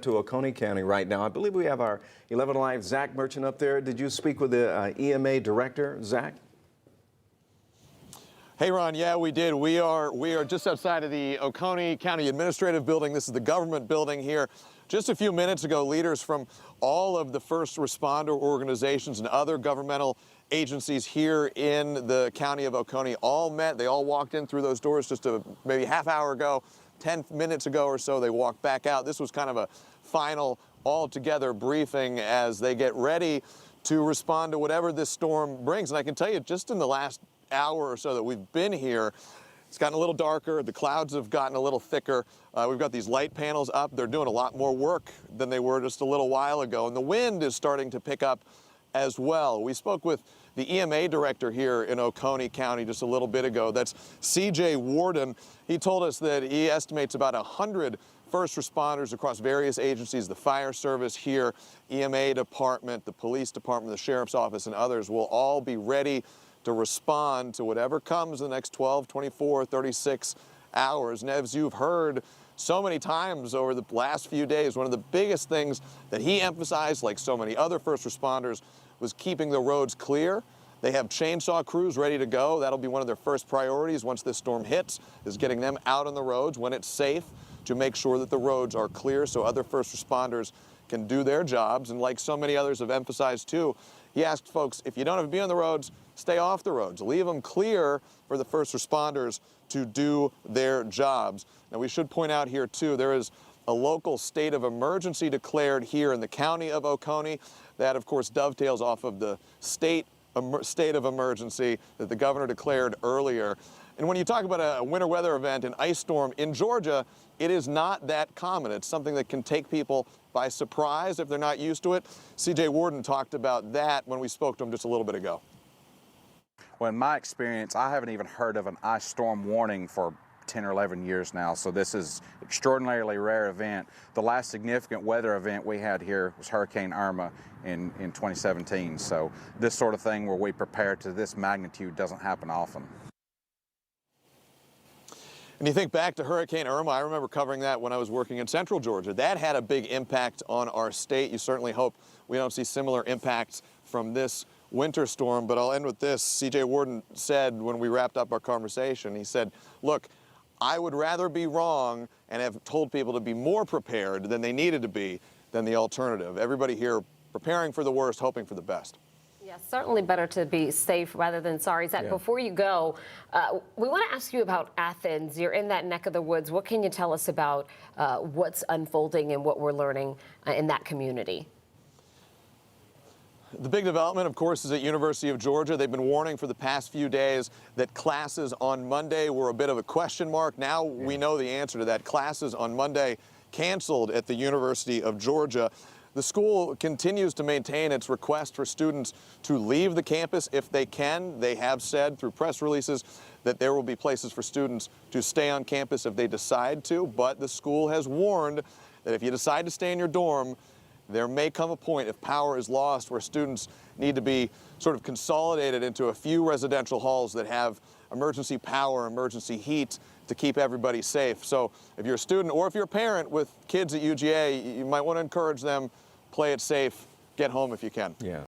To Oconee County right now. I believe we have our 11 Alive Zach Merchant up there. Did you speak with the EMA director, Zach? Hey, Ron, yeah, we did. We are just outside of the Oconee County Administrative Building. This is the government building here. Just a few minutes ago, leaders from all of the first responder organizations and other governmental agencies here in the county of Oconee all met. They all walked in through those doors just maybe half hour ago. 10 minutes ago or so, they walked back out. This was kind of a final all-together briefing as they get ready to respond to whatever this storm brings. And I can tell you, just in the last hour or so that we've been here, it's gotten a little darker. The clouds have gotten a little thicker. We've got these light panels up. They're doing a lot more work than they were just a little while ago. And the wind is starting to pick up as well. We spoke with the EMA director here in Oconee County just a little bit ago. That's CJ Warden. He told us that he estimates about 100 first responders across various agencies, the fire service here, EMA department, the police department, the sheriff's office, and others will all be ready to respond to whatever comes in the next 12, 24, 36 hours. And as you've heard so many times over the last few days, one of the biggest things that he emphasized, like so many other first responders, was keeping the roads clear. They have chainsaw crews ready to go. That'll be one of their first priorities once this storm hits, is getting them out on the roads when it's safe to make sure that the roads are clear so other first responders can do their jobs. And like so many others have emphasized too, he asked folks, if you don't have to be on the roads, stay off the roads. Leave them clear for the first responders to do their jobs. Now, we should point out here too, there is a local state of emergency declared here in the county of Oconee. That, of course, dovetails off of the state of emergency that the governor declared earlier. And when you talk about a winter weather event, an ice storm in Georgia, it is not that common. It's something that can take people by surprise if they're not used to it. CJ Warden talked about that when we spoke to him just a little bit ago. Well, in my experience, I haven't even heard of an ice storm warning for 10 or 11 years now, so this is an extraordinarily rare event. The last significant weather event we had here was Hurricane Irma in 2017, so this sort of thing where we prepare to this magnitude doesn't happen often. And you think back to Hurricane Irma, I remember covering that when I was working in central Georgia. That had a big impact on our state. You certainly hope we don't see similar impacts from this winter storm, but I'll end with this. CJ Warden said when we wrapped up our conversation, he said, look, I would rather be wrong and have told people to be more prepared than they needed to be than the alternative. Everybody here preparing for the worst, hoping for the best. Yeah, certainly better to be safe rather than sorry. Zach, before you go, we want to ask you about Athens. You're in that neck of the woods. What can you tell us about what's unfolding and what we're learning in that community? The big development, of course, is at University of Georgia. They've been warning for the past few days that classes on Monday were a bit of a question mark. Now we know the answer to that. Classes on Monday canceled at the University of Georgia. The school continues to maintain its request for students to leave the campus if they can. They have said through press releases that there will be places for students to stay on campus if they decide to, but the school has warned that if you decide to stay in your dorm, there may come a point if power is lost where students need to be sort of consolidated into a few residential halls that have emergency power, emergency heat to keep everybody safe. So if you're a student or if you're a parent with kids at UGA, you might want to encourage them, play it safe, get home if you can. Yeah.